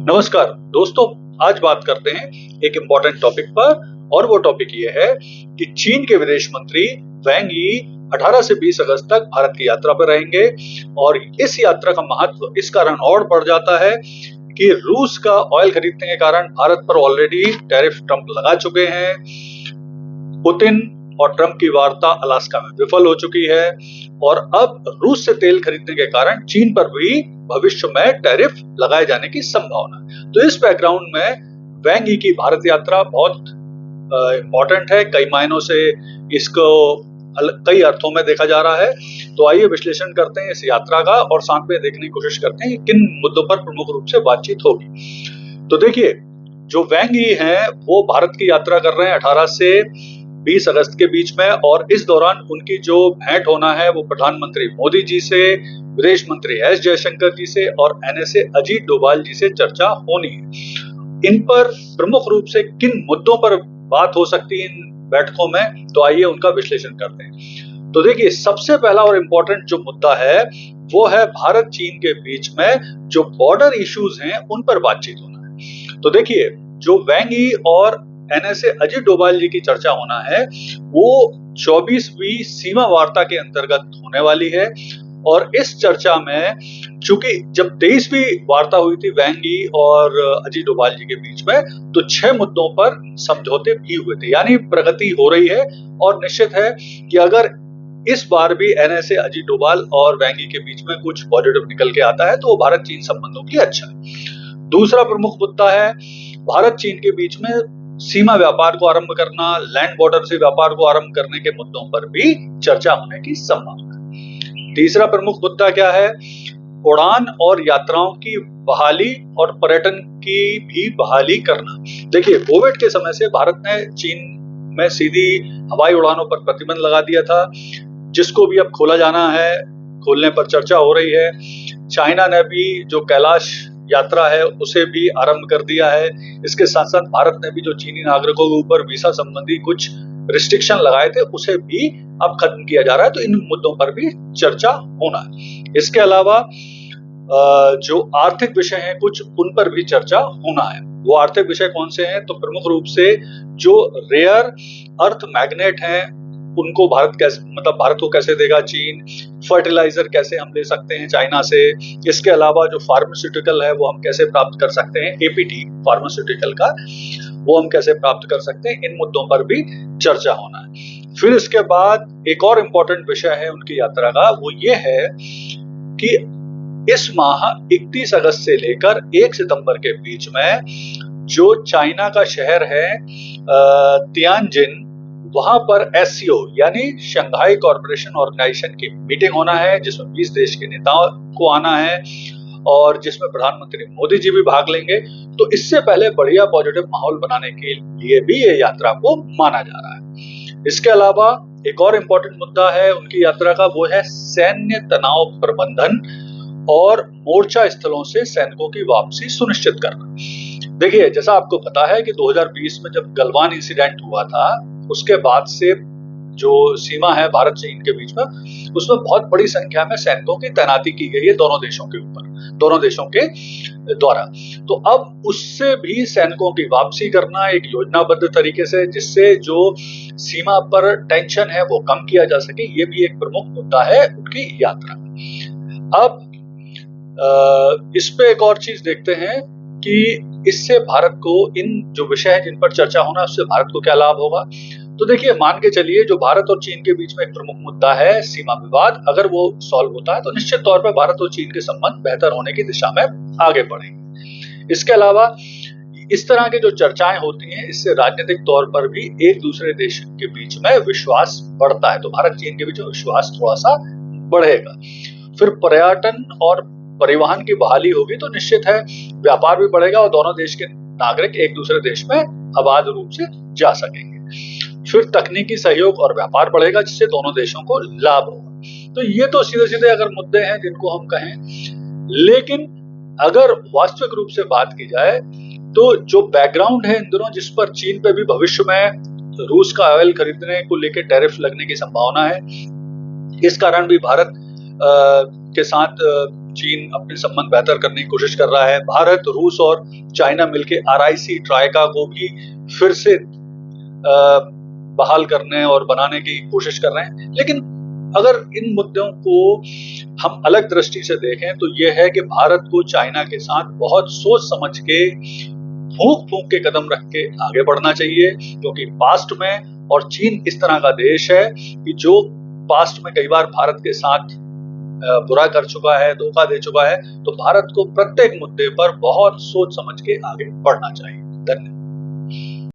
नमस्कार दोस्तों, आज बात करते हैं एक इम्पोर्टेंट टॉपिक पर और वो टॉपिक ये है कि चीन के विदेश मंत्री वांग यी 18 से 20 अगस्त तक भारत की यात्रा पर रहेंगे और इस यात्रा का महत्व इस कारण और बढ़ जाता है कि रूस का ऑयल खरीदने के कारण भारत पर ऑलरेडी टैरिफ ट्रंप लगा चुके हैं। पुतिन और ट्रंप की वार्ता अलास्का में विफल हो चुकी है और अब रूस से तेल खरीदने के कारण चीन पर भी भविष्य में टैरिफ लगाए जाने की संभावना है। तो इस बैकग्राउंड में वांग यी की भारत यात्रा बहुत इम्पोर्टेंट है। कई मायनों से इसको कई अर्थों में देखा जा रहा है। तो आइए विश्लेषण करते हैं इस यात्रा का और साथ में देखने की कोशिश करते हैं कि किन मुद्दों पर प्रमुख रूप से बातचीत होगी। तो देखिए, जो वांग यी हैं वो भारत की यात्रा कर रहे हैं 18 से 20 अगस्त के बीच में और इस दौरान उनकी जो भेंट होना है वो प्रधानमंत्री मोदी जी से, विदेश मंत्री एस जयशंकर जी से और एनएसए अजीत डोभाल जी से चर्चा होनी है। इन पर प्रमुख रूप से किन मुद्दों पर बात हो सकती है इन बैठकों में, तो आइए उनका विश्लेषण करते हैं। तो देखिए, सबसे पहला और इम्पोर्टेंट जो मुद्दा है वो है भारत चीन के बीच में जो बॉर्डर इश्यूज हैं उन पर बातचीत होना है। तो देखिए, जो वांग यी और एनएसए अजीत डोभाल जी की चर्चा होना है वो 24वीं सीमा वार्ता के अंतर्गत होने वाली है और इस चर्चा में चूंकि जब 23वीं वार्ता हुई थी वांग यी और अजीत डोभाल जी के बीच में, तो 6 मुद्दों पर समझौते भी हुए थे, यानी प्रगति हो रही है और निश्चित है कि अगर इस बार भी एनएसए अजीत डोभाल और वांग यी के बीच में कुछ पॉजिटिव निकल के आता है तो वो भारत चीन संबंधों के लिए अच्छा है। दूसरा प्रमुख मुद्दा है भारत चीन के बीच में सीमा व्यापार को आरंभ करना, लैंड बॉर्डर से व्यापार को आरंभ करने के मुद्दों पर भी चर्चा होने की संभावना है। तीसरा प्रमुख मुद्दा क्या है? उड़ान और यात्राओं की बहाली और पर्यटन की भी बहाली करना। देखिए, कोविड के समय से भारत ने चीन में सीधी हवाई उड़ानों पर प्रतिबंध लगा दिया था, जिसको भी अब खोला जाना है, खोलने पर चर्चा हो रही है। चाइना ने भी जो कैलाश यात्रा है उसे भी आरंभ कर दिया है। इसके साथ साथ भारत ने भी जो चीनी नागरिकों के ऊपर वीजा संबंधी कुछ रिस्ट्रिक्शन लगाए थे उसे भी अब खत्म किया जा रहा है। तो इन मुद्दों पर भी चर्चा होना है। इसके अलावा जो आर्थिक विषय हैं कुछ, उन पर भी चर्चा होना है। वो आर्थिक विषय कौन से हैं? तो प्रमुख रूप से जो रेयर अर्थ मैग्नेट हैं उनको भारत को कैसे देगा चीन, फर्टिलाइजर कैसे हम ले सकते हैं चाइना से, इसके अलावा जो फार्मास्यूटिकल है वो हम कैसे प्राप्त कर सकते हैं, एपीटी फार्मास्यूटिकल का वो हम कैसे प्राप्त कर सकते हैं, इन मुद्दों पर भी चर्चा होना है। फिर इसके बाद एक और इम्पोर्टेंट विषय है उनकी यात्रा का, वो ये है कि इस माह 31 अगस्त से लेकर 1 सितंबर के बीच में जो चाइना का शहर है तियानजिन, वहां पर एससीओ यानी शंघाई कॉर्पोरेशन ऑर्गेनाइजेशन की मीटिंग होना है जिसमें 20 देश के नेताओं को आना है और जिसमें प्रधानमंत्री मोदी जी भी भाग लेंगे। तो इससे पहले बढ़िया पॉजिटिव माहौल बनाने के लिए भी ये यात्रा को माना जा रहा है। इसके अलावा एक और इम्पोर्टेंट मुद्दा है उनकी यात्रा का, वो है सैन्य तनाव प्रबंधन और मोर्चा स्थलों से सैनिकों की वापसी सुनिश्चित करना। देखिए, जैसा आपको पता है कि 2020 में जब गलवान इंसिडेंट हुआ था उसके बाद से जो सीमा है भारत चीन के बीच में, उसमें बहुत बड़ी संख्या में सैनिकों की तैनाती की गई है दोनों देशों के द्वारा। तो अब उससे भी सैनिकों की वापसी करना एक योजनाबद्ध तरीके से, जिससे जो सीमा पर टेंशन है वो कम किया जा सके, ये भी एक प्रमुख मुद्दा है उनकी यात्रा। अब इस पे एक और चीज देखते हैं कि इससे भारत को, इन जो विषय है जिन पर चर्चा होना, उससे भारत को क्या लाभ होगा। तो देखिए, मान के चलिए जो भारत और चीन के बीच में एक प्रमुख मुद्दा है सीमा विवाद, अगर वो सॉल्व होता है तो निश्चित तौर पर भारत और चीन के संबंध बेहतर होने की दिशा में आगे बढ़ेंगे। इसके अलावा इस तरह की जो चर्चाएं होती हैं इससे राजनीतिक तौर पर भी एक दूसरे देश के बीच में विश्वास बढ़ता है, तो भारत चीन के बीच में विश्वास थोड़ा सा बढ़ेगा। फिर पर्यटन और परिवहन की बहाली होगी तो निश्चित है व्यापार भी बढ़ेगा और दोनों देश के नागरिक एक दूसरे देश में अबाध रूप से जा सकेंगे। फिर तकनीकी सहयोग और व्यापार बढ़ेगा जिससे दोनों देशों को लाभ होगा। तो ये तो सीधे सीधे अगर मुद्दे हैं जिनको हम कहें, लेकिन अगर वास्तविक रूप से बात की जाए तो जो बैकग्राउंड है इन दोनों, जिस पर चीन पे भी भविष्य में रूस का ऑयल खरीदने को लेकर टैरिफ लगने की संभावना है, इस कारण भी भारत के साथ चीन अपने संबंध बेहतर करने की कोशिश कर रहा है। भारत, रूस और चाइना मिलकर RIC ट्राइका को भी फिर से बहाल करने और बनाने की कोशिश कर रहे हैं। लेकिन अगर इन मुद्दों को हम अलग दृष्टि से देखें तो यह है कि भारत को चाइना के साथ बहुत सोच समझ के, फूंक फूंक के कदम रख के आगे बढ़ना चाहिए, क्योंकि पास्ट में, और चीन इस तरह का देश है कि जो पास्ट में कई बार भारत के साथ बुरा कर चुका है, धोखा दे चुका है। तो भारत को प्रत्येक मुद्दे पर बहुत सोच समझ के आगे बढ़ना चाहिए। धन्यवाद।